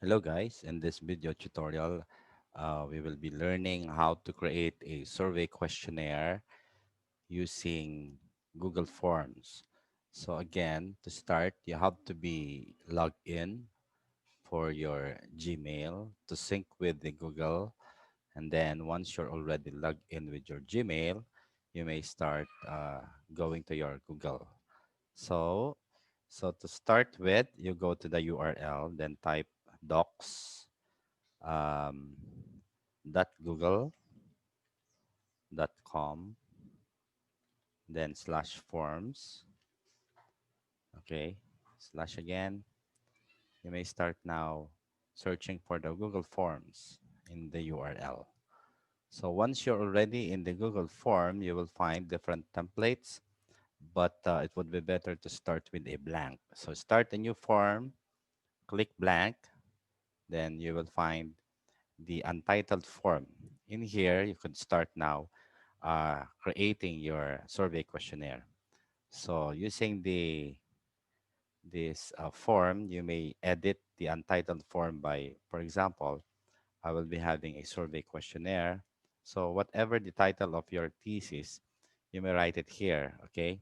Hello guys, in this video tutorial, we will be learning how to create a survey questionnaire using Google Forms. So again, to start, you have to be logged in for your Gmail to sync with the Google. And then once you're already logged in with your Gmail, you may start going to your Google. So, so to start with, you go to the URL, then type docs um, .google.com, then slash forms. Okay, slash again. You may start now searching for the Google Forms in the URL. So once you're already in the Google form, you will find different templates, but it would be better to start with a blank. So start a new form, click blank, then you will find the untitled form. In here, you could start now creating your survey questionnaire. So using this form, you may edit the untitled form by, for example, I will be having a survey questionnaire. So whatever the title of your thesis, you may write it here, okay?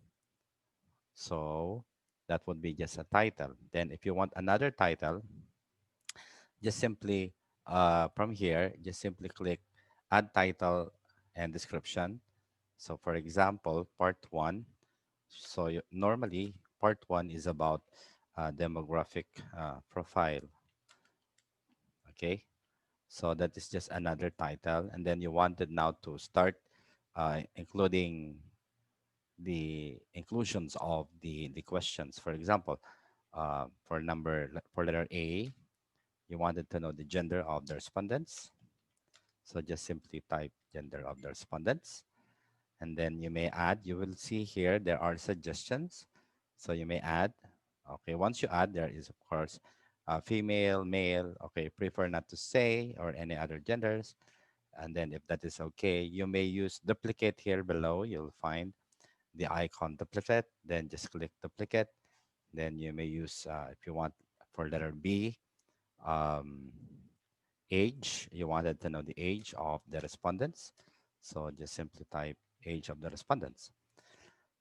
So that would be just a title. Then if you want another title, just simply from here, just simply click add title and description. So for example, part one. So normally part one is about demographic profile. Okay. So that is just another title. And then you wanted now to start including the inclusions of the questions. For example, for letter A, you wanted to know the gender of the respondents. So just simply type gender of the respondents. And then you may add, you will see here, there are suggestions. So you may add, okay, once you add, there is, of course, female, male, okay, prefer not to say, or any other genders. And then if that is okay, you may use duplicate here below. You'll find the icon duplicate, then just click duplicate. Then you may use, if you want, for letter B, um, age. You wanted to know the age of the respondents. So just simply type age of the respondents.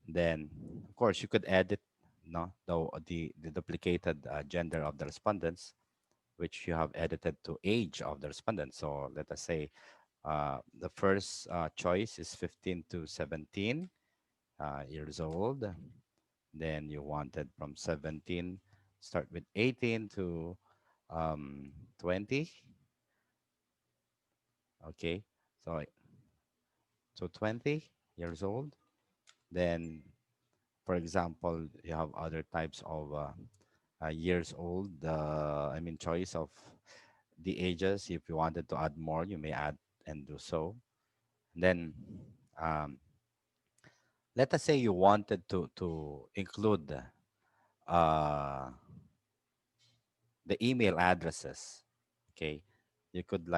Then, of course, you could edit no, the duplicated gender of the respondents, which you have edited to age of the respondents. So let us say the first choice is 15 to 17 years old. Then you wanted from 17, start with 18 to 20. Okay, so 20 years old. Then, for example, you have other types of years old. I mean, choice of the ages. If you wanted to add more, you may add and do so. Then, um, let us say you wanted to include uh, the email addresses. Okay, you would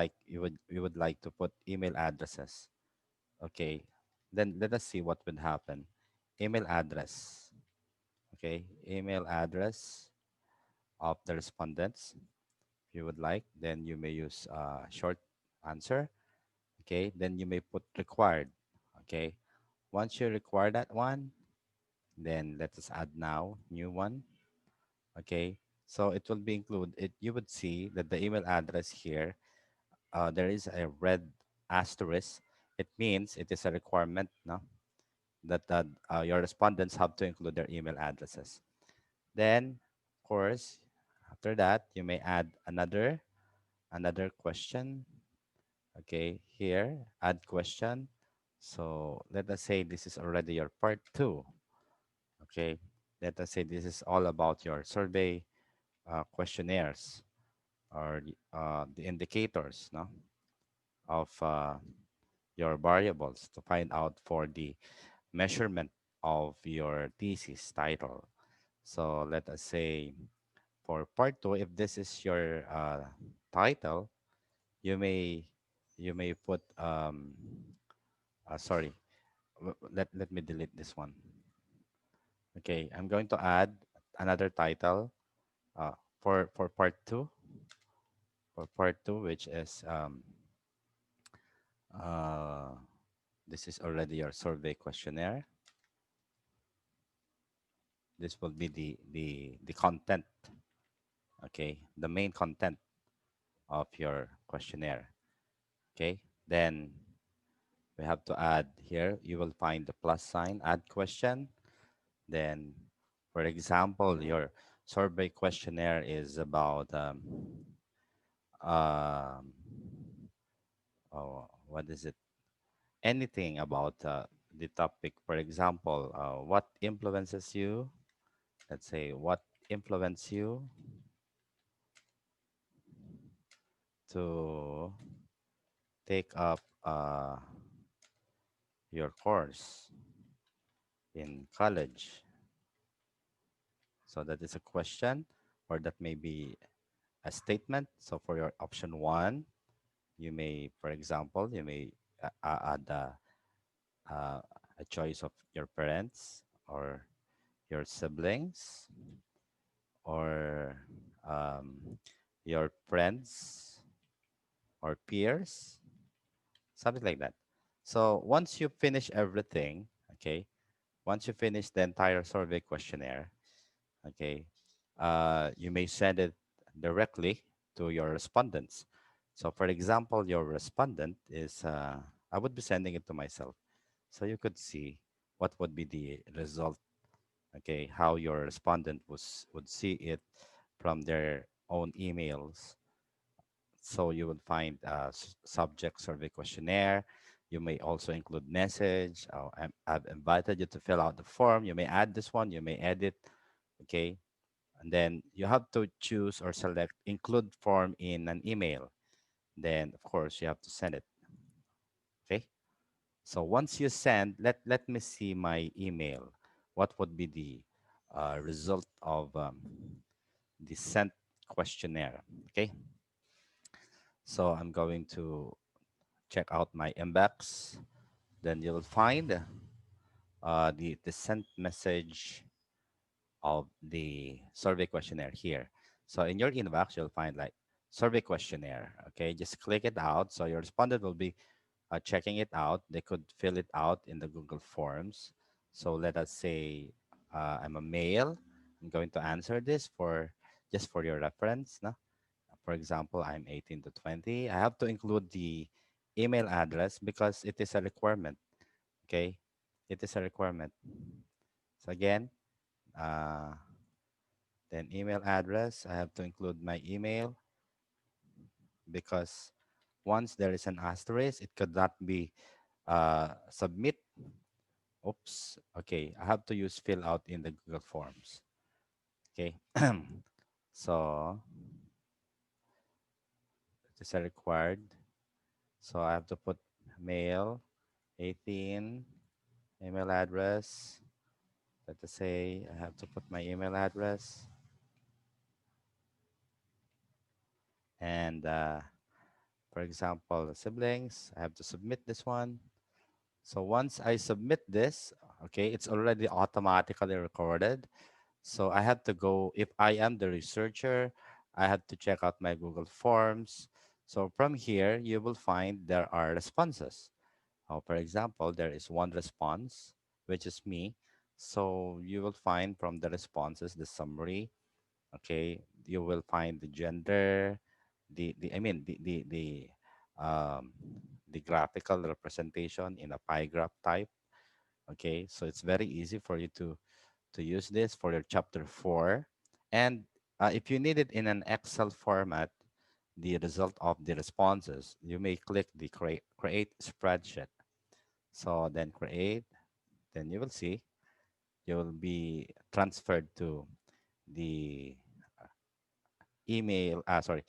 like to put email addresses. Okay, then let us see what would happen. Email address. Okay, email address of the respondents. If you would like, then you may use short answer. Okay, then you may put required. Okay, once you require that one, then let us add now new one. Okay, so it will be include it. You would see that the email address here, there is a red asterisk. It means it is a requirement, no, that your respondents have to include their email addresses. Then, of course, after that, you may add another question. Okay, here, add question. So let us say this is already your part two. Okay, let us say this is all about your survey questionnaires or the indicators, no, of your variables to find out for the measurement of your thesis title. So let us say for part two, if this is your title, you may put sorry, let me delete this one. Okay, I'm going to add another title uh, for part two. for part two, which is uh, this is already your survey questionnaire. This will be the content, okay, the main content of your questionnaire. Okay, then we have to add here. You will find the plus sign, add question. Then, for example, your survey questionnaire is about um, oh, what is it? Anything about the topic. For example, what influences you? Let's say what influenced you to take up your course in college. So that is a question, or that may be a statement. So for your option one, you may, for example, you may add uh, a choice of your parents or your siblings or your friends or peers, something like that. So once you finish everything, okay, once you finish the entire survey questionnaire, okay, you may send it directly to your respondents. So, for example, your respondent is, I would be sending it to myself. So you could see what would be the result, okay, how your respondent would see it from their own emails. So you would find subject survey questionnaire. You may also include message. I've invited you to fill out the form. You may add this one. You may edit. Okay, and then you have to choose or select include form in an email. Then of course you have to send it. Okay. So once you send, let me see my email. What would be the result of the sent questionnaire? Okay. So I'm going to check out my inbox. Then you'll find the sent message of the survey questionnaire here. So in your inbox, you'll find like survey questionnaire. Okay, just click it out. So your respondent will be checking it out. They could fill it out in the Google Forms. So let us say I'm a male. I'm going to answer this for just for your reference. No? For example, I'm 18 to 20. I have to include the email address because it is a requirement. Okay, it is a requirement. So again, uh, then email address, I have to include my email because once there is an asterisk, it could not be submit. Oops. Okay, I have to use fill out in the Google Forms. Okay. So it is a required. So I have to put mail 18, email address. Let us say I have to put my email address and for example, siblings, I have to submit this one. So once I submit this, okay, it's already automatically recorded. So I have to go, if I am the researcher, I have to check out my Google Forms. So from here, you will find there are responses. For example, there is one response, which is me. So you will find from the responses the summary. Okay, you will find the gender, the I mean um, the graphical representation in a pie graph type. Okay, so it's very easy for you to use this for your chapter 4. And if you need it in an Excel format, the result of the responses, you may click the create spreadsheet. So then create, then you will see you will be transferred to the email, sorry,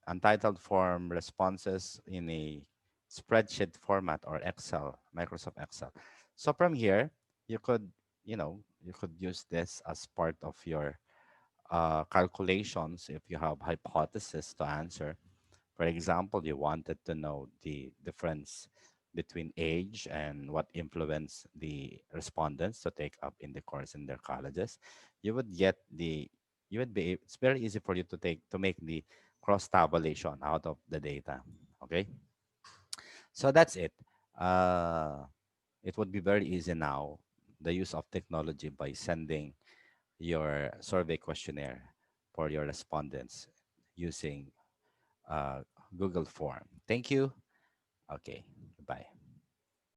untitled form responses in a spreadsheet format or Excel, Microsoft Excel. So from here, you could, you could use this as part of your calculations if you have hypothesis to answer. For example, you wanted to know the difference between age and what influenced the respondents to take up in the course in their colleges. You would get the, you would be, it's very easy for you to make the cross tabulation out of the data. Okay, so that's it. Uh, it would be very easy now, the use of technology by sending your survey questionnaire for your respondents using uh, Google Form. Thank you. Okay, bye.